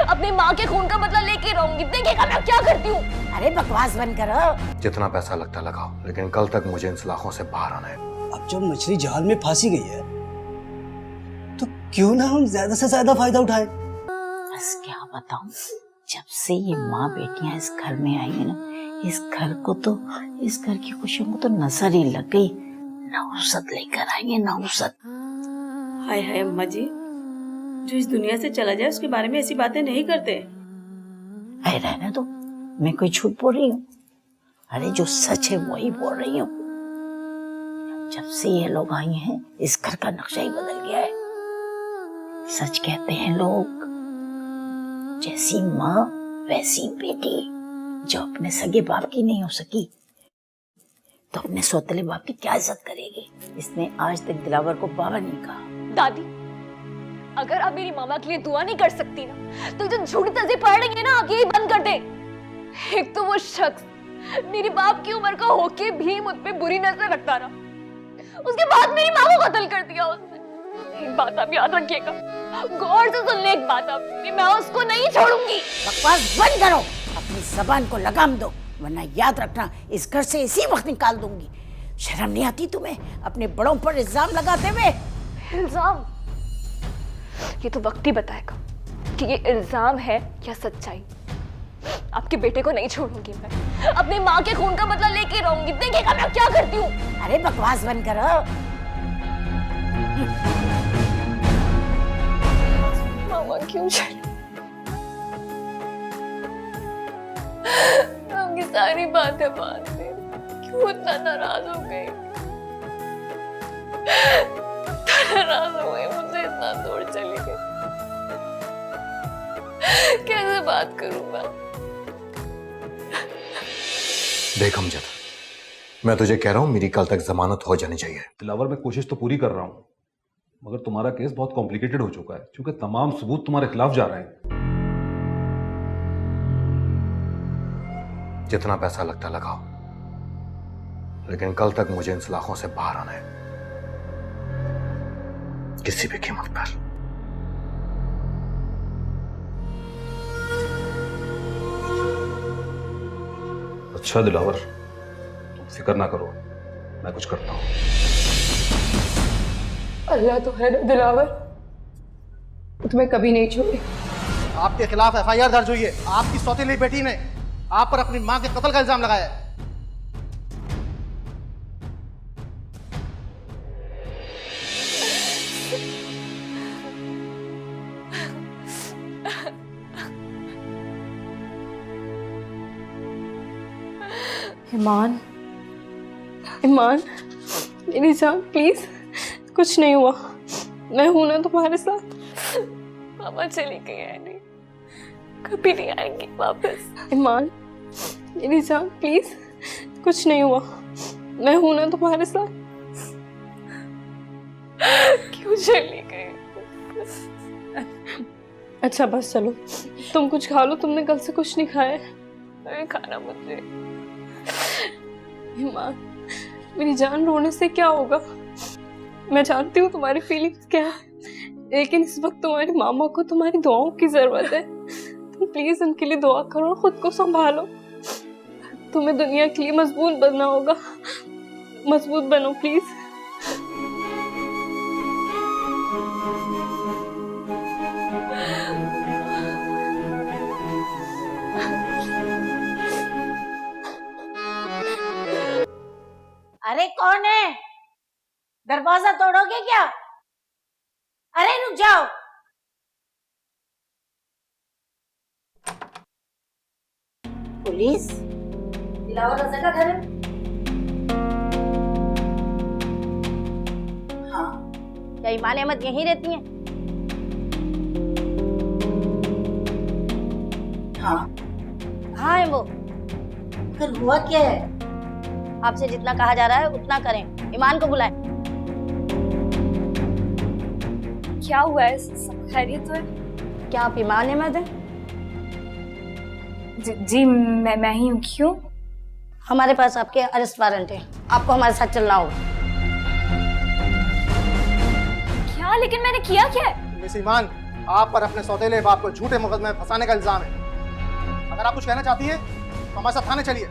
अपनी माँ के खून का बदला लेके रहूंगी। देखिएगा मैं क्या करती हूँ। अरे बकवास बंद करो। जितना पैसा लगता लगाओ, लेकिन कल तक मुझे इन सलाखों से बाहर आना है। अब जब मछली जाल में फांसी गई है तो क्यों ना हम ज्यादा से ज्यादा फायदा उठाएं। बस क्या बताऊं, जब से ये माँ बेटियां इस घर में आई है ना, इस घर की खुशियों को तो नजर ही लग गई। नहुसत लेकर आएंगे, नहुसत। हाय हाय अम्मा जी, जो इस दुनिया से चला जाए उसके बारे में ऐसी बातें नहीं करते। अरे रहने दो, मैं कोई झूठ बोल रही हूँ? अरे जो सच है वही बोल रही हूँ। जब से ये लोग आई हैं, इस घर का नक्शा ही बदल गया है। सच कहते हैं लोग, जैसी माँ वैसी बेटी। जो अपने सगे बाप की नहीं हो सकी तो अपने सौतेले बाप की क्या इज्जत करेगी। इसने आज तक दिलावर को बाबा नहीं कहा। दादी, अगर आप मेरी मामा के लिए दुआ नहीं कर सकती ना, तो जो झूठी तस्वीर पढ़ रही है ना, आप यही बंद कर दे। एक तो वो शख्स मेरी बाप की उम्र का होके भी मुझ पे बुरी नजर रखता रहा, उसके बाद मेरी माँ को कत्ल कर दिया उसने। एक बात आप याद रखिएगा, गौर से सुन ले एक बात आप, मैं उसको नहीं छोड़ूंगी। बकवास बंद करो, अपनी जबान को लगाम दो, वरना याद रखना इस घर से इसी वक्त निकाल दूंगी। शर्म नहीं आती तुम्हें अपने बड़ों पर इल्जाम लगाते हुए? इल्जाम? ये तो वक्त ही बताएगा कि ये इल्जाम है या सच्चाई। आपके बेटे को नहीं छोड़ूंगी मैं, अपनी माँ के खून का बदला लेके रहूंगी। देखिएगा मैं क्या करती हूँ। अरे बकवास बंद करो। मामा क्यों चली? आपकी सारी बातें मान ली, क्यों इतना नाराज हो गई? नाराज हो गई, मुझसे इतना दूर चली गई। कैसे बात करूं मैं? देख अमजद, मैं तुझे कह रहा हूं, मेरी कल तक जमानत हो जानी चाहिए। दिलावर, मैं कोशिश तो पूरी कर रहा हूं, मगर तुम्हारा केस बहुत कॉम्प्लिकेटेड हो चुका है, क्योंकि तमाम सबूत तुम्हारे खिलाफ जा रहे हैं। जितना पैसा लगता लगाओ, लेकिन कल तक मुझे इन सलाखों से बाहर आना है, किसी भी कीमत पर। अच्छा दिलावर, तुम फिक्र ना करो, मैं कुछ करता हूं। अल्लाह तो है ना दिलावर, तुम्हें कभी नहीं छोड़े। आपके खिलाफ एफआईआर दर्ज हुई है। आपकी सौतेली बेटी ने आप पर अपनी मां के कत्ल का इल्जाम लगाया है। ईमान, ईमान, मेरी जान प्लीज, कुछ नहीं हुआ, मैं हूं ना तुम्हारे साथ। मामा चली गई है, नहीं कभी नहीं आएंगी वापस। ईमान, मेरी जान प्लीज, कुछ नहीं हुआ, मैं हूं ना तुम्हारे साथ। क्यों चली गई? अच्छा बस चलो, तुम कुछ खा लो, तुमने कल से कुछ नहीं खाया। अरे खाना मुझे। ईमान, मेरी जान, रोने से क्या होगा? मैं जानती हूँ तुम्हारी फीलिंग्स क्या है, लेकिन इस वक्त तुम्हारी मामा को तुम्हारी दुआओं की जरूरत है। तुम प्लीज उनके लिए दुआ करो और खुद को संभालो। तुम्हें दुनिया के लिए मजबूत बनना होगा, मजबूत बनो प्लीज। अरे कौन है? दरवाजा तोड़ोगे क्या? अरे रुक जाओ। पुलिस? दिलावर रज़ा का घर है? हाँ। क्या ईमान अहमद यहीं रहती हैं? हाँ। कहाँ है वो? फिर हुआ क्या है? आपसे जितना कहा जा रहा है उतना करें। ईमान को बुलाएं। क्या हुआ है? सब खैरियत है? क्या आप ईमान अहमद हैं? जी मैं ही हूँ। क्यों? हमारे पास आपके अरेस्ट वारंट है, आपको हमारे साथ चलना होगा। क्या? लेकिन मैंने किया क्या है? मिस ईमान, आप पर अपने सौतेले बाप को झूठे मुकदमे में फंसाने का इल्जाम है। अगर आप कुछ कहना चाहती हैं तो हमारे साथ थाने चलिए।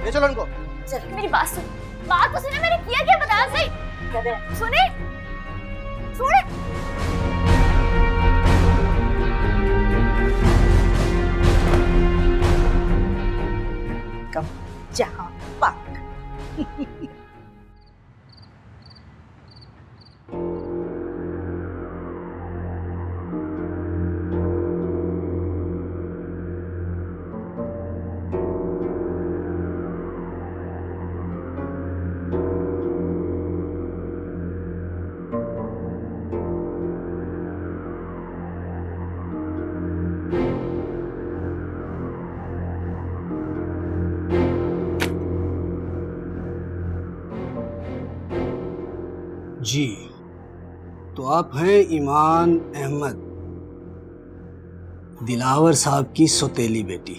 ले चलो इनको। चल मेरी बात सुन, बात तो सुने, मैंने किया क्या बता सही। सुने सुने कम जहां पाक। जी, तो आप हैं ईमान अहमद, दिलावर साहब की सौतेली बेटी।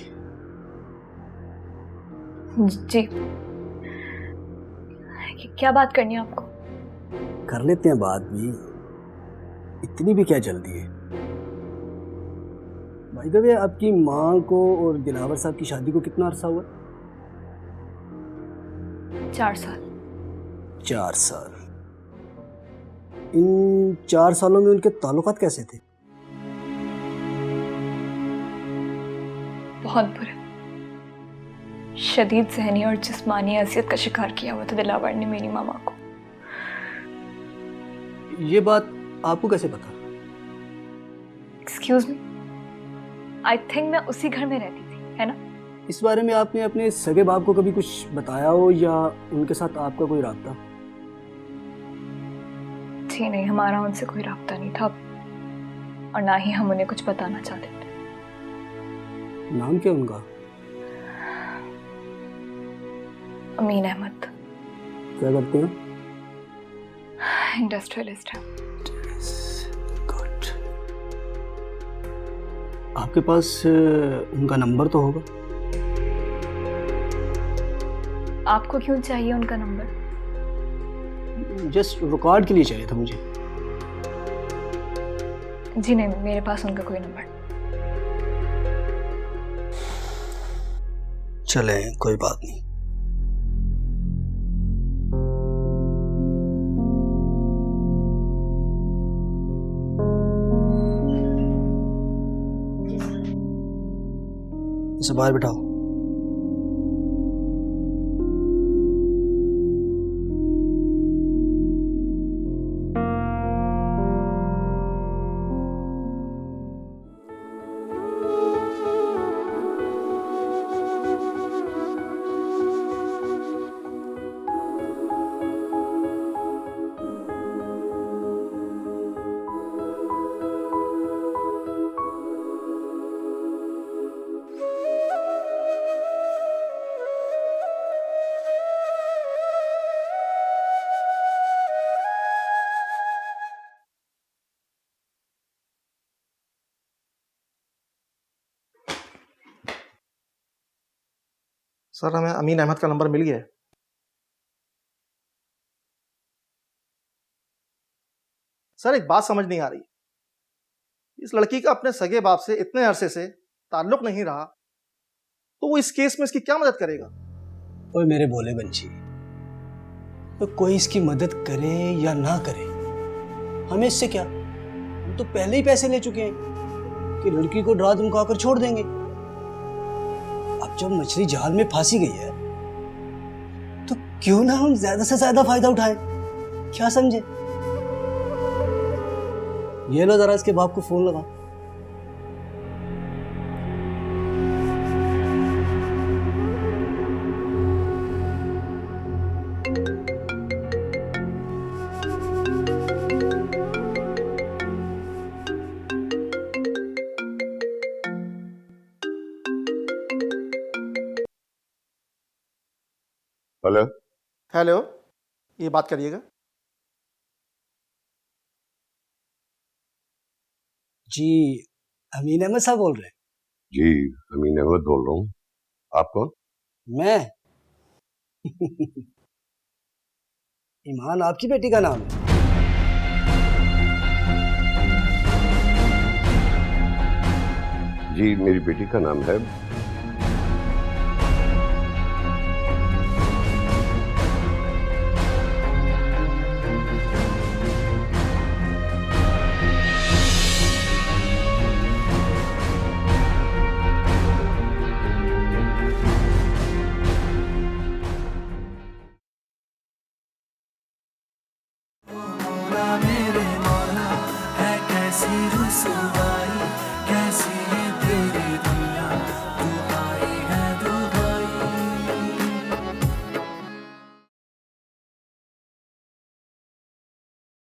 जी, क्या बात करनी है आपको? कर लेते हैं बात भी, इतनी भी क्या जल्दी है। भाई द वे, आपकी माँ को और दिलावर साहब की शादी को कितना अरसा हुआ? 4 साल। 4 साल। इन 4 सालों में उनके ताल्लुकात कैसे थे? बहुत बुरे, शदीद ज़हनी और जिस्मानी अज़ियत का शिकार किया हुआ था दिलावर ने मेरी मामा को। ये बात आपको कैसे पता? एक्सक्यूज मी, आई थिंक मैं उसी घर में रहती थी, है ना? इस बारे में आपने अपने सगे बाप को कभी कुछ बताया हो या उनके साथ आपका कोई राब्ता? जी नहीं, हमारा उनसे कोई राब्ता नहीं था और ना ही हम उन्हें कुछ बताना चाहते थे। नाम क्या उनका? अमीन अहमद। क्या करते हैं? इंडस्ट्रियलिस्ट है। गुड। आपके पास उनका नंबर तो होगा? आपको क्यों चाहिए उनका नंबर? जस्ट रिकॉर्ड के लिए चाहिए था मुझे। जी नहीं, मेरे पास उनका कोई नंबर। चले, कोई बात नहीं। इसे बाहर बिठाओ। सर, हमें अमीन अहमद का नंबर मिल गया है। सर, एक बात समझ नहीं आ रही, इस लड़की का अपने सगे बाप से इतने अरसे से ताल्लुक नहीं रहा, तो वो इस केस में इसकी क्या मदद करेगा? ओए मेरे भोले बंची, तो कोई इसकी मदद करे या ना करे, हमें इससे क्या? हम तो पहले ही पैसे ले चुके हैं कि लड़की को डरा धमका कर छोड़ देंगे। अब जब मछली जाल में फांसी गई है तो क्यों ना हम ज्यादा से ज्यादा फायदा उठाएं? क्या समझे? ये लो, जरा इसके बाप को फोन लगा। हेलो। हेलो, ये बात करिएगा। जी, अमीन अहमद साहब बोल रहे हैं? जी, अमीन अहमद बोल रहा हूँ। आप कौन? मैं ईमान आपकी बेटी का नाम है? जी मेरी बेटी का नाम है